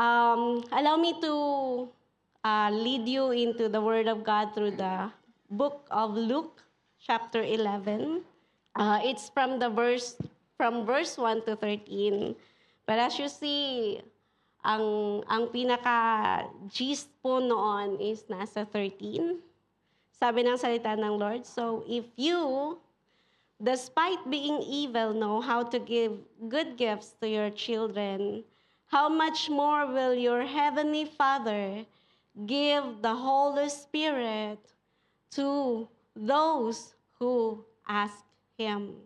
Allow me to lead you into the Word of God through the book of Luke, chapter 11. It's from verse 1 to 13. But as you see, ang pinaka-gist po noon is nasa 13. Sabi ng salita ng Lord, so if you, despite being evil, know how to give good gifts to your children, how much more will your heavenly Father give the Holy Spirit to those who ask Him?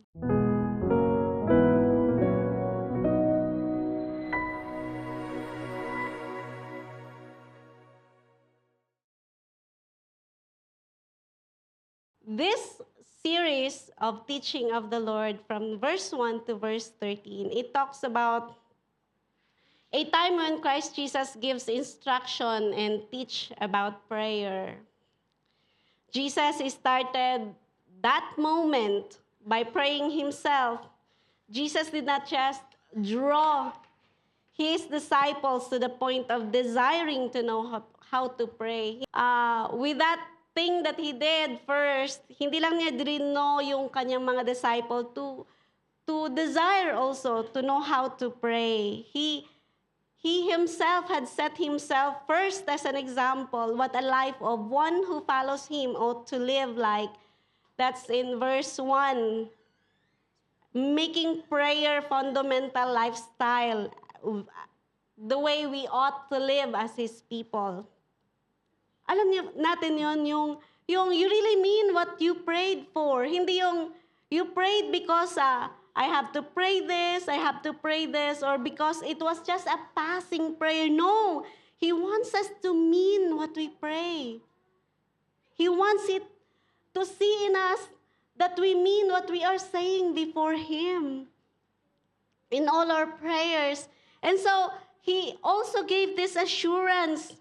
This series of teaching of the Lord from verse 1 to verse 13, it talks about a time when Christ Jesus gives instruction and teach about prayer. Jesus started that moment by praying himself. Jesus did not just draw his disciples to the point of desiring to know how to pray. With that thing that he did first, hindi lang niya drino yung kanyang mga disciple to desire also to know how to pray. He himself had set himself first as an example what a life of one who follows him ought to live like. That's in verse 1. Making prayer fundamental lifestyle, the way we ought to live as his people. Alam niyo natin yung you really mean what you prayed for. Hindi yung you prayed because I have to pray this, or because it was just a passing prayer. No, He wants us to mean what we pray. He wants it to see in us that we mean what we are saying before Him in all our prayers. And so, He also gave this assurance,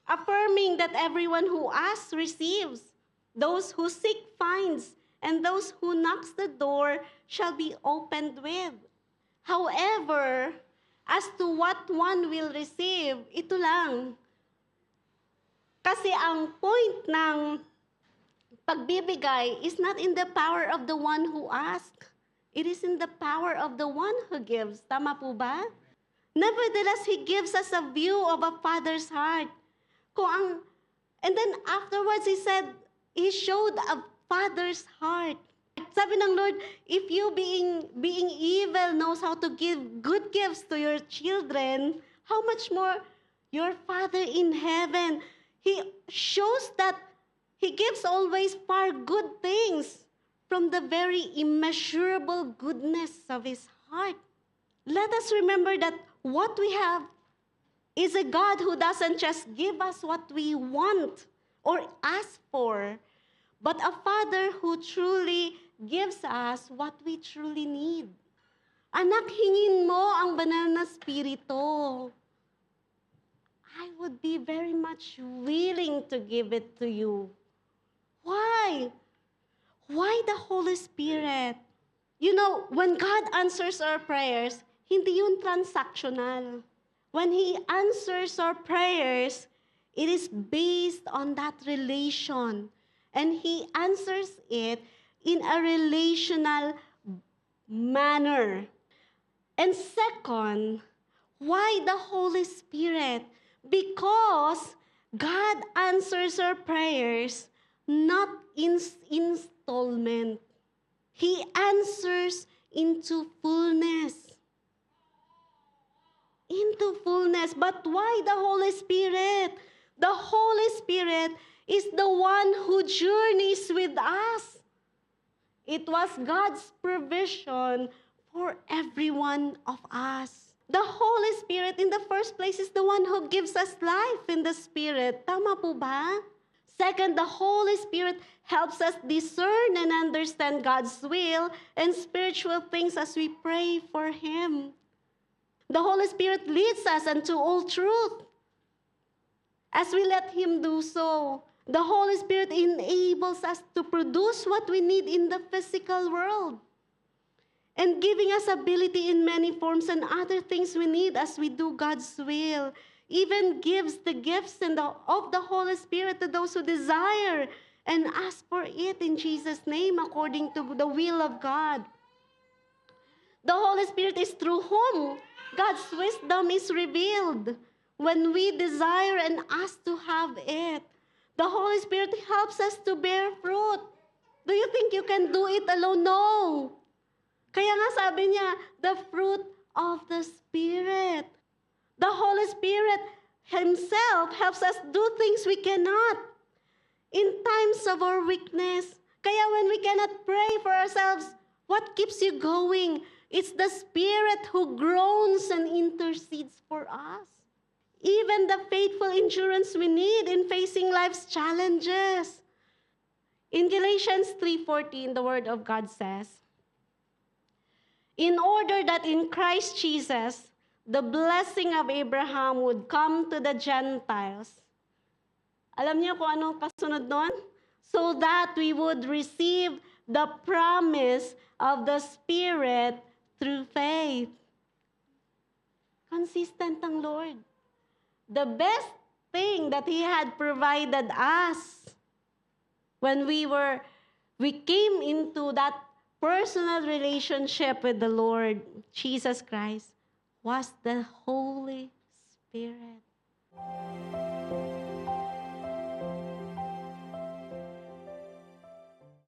affirming that everyone who asks receives, those who seek finds, and those who knocks the door shall be opened with. However, as to what one will receive, ito lang. Kasi ang point ng pagbibigay is not in the power of the one who asks. It is in the power of the one who gives. Tama po ba? Nevertheless, He gives us a view of a Father's heart. And then afterwards, He showed a Father's heart. Sabi ng Lord, if you being evil knows how to give good gifts to your children, how much more your Father in heaven. He shows that He gives always far good things from the very immeasurable goodness of His heart. Let us remember that what we have is a God who doesn't just give us what we want or ask for, but a Father who truly gives us what we truly need. Anak, hingin mo ang banal na Espiritu. I would be very much willing to give it to you. Why? Why the Holy Spirit? You know, when God answers our prayers, hindi yun transactional. When He answers our prayers, it is based on that relation. And He answers it in a relational manner. And second, why the Holy Spirit? Because God answers our prayers not in installment. He answers into fullness. Into fullness. But why the Holy Spirit? The Holy Spirit is the one who journeys with us. It was God's provision for every one of us. The Holy Spirit in the first place is the one who gives us life in the Spirit. Tama po ba? Second, the Holy Spirit helps us discern and understand God's will and spiritual things as we pray for Him. The Holy Spirit leads us unto all truth as we let Him do so. The Holy Spirit enables us to produce what we need in the physical world. and giving us ability in many forms and other things we need as we do God's will. Even gives the gifts of the Holy Spirit to those who desire and ask for it in Jesus' name according to the will of God. The Holy Spirit is through whom God's wisdom is revealed when we desire and ask to have it. The Holy Spirit helps us to bear fruit. Do you think you can do it alone? No. Kaya nga sabi niya, the fruit of the Spirit. The Holy Spirit Himself helps us do things we cannot in times of our weakness. Kaya when we cannot pray for ourselves, what keeps you going? It's the Spirit who groans and intercedes for us. Even the faithful endurance we need in facing life's challenges. In Galatians 3:14, the Word of God says, in order that in Christ Jesus, the blessing of Abraham would come to the Gentiles. Alam niyo kung anong kasunod nun? So that we would receive the promise of the Spirit through faith. Consistent ang Lord. The best thing that He had provided us when we came into that personal relationship with the Lord Jesus Christ was the Holy Spirit.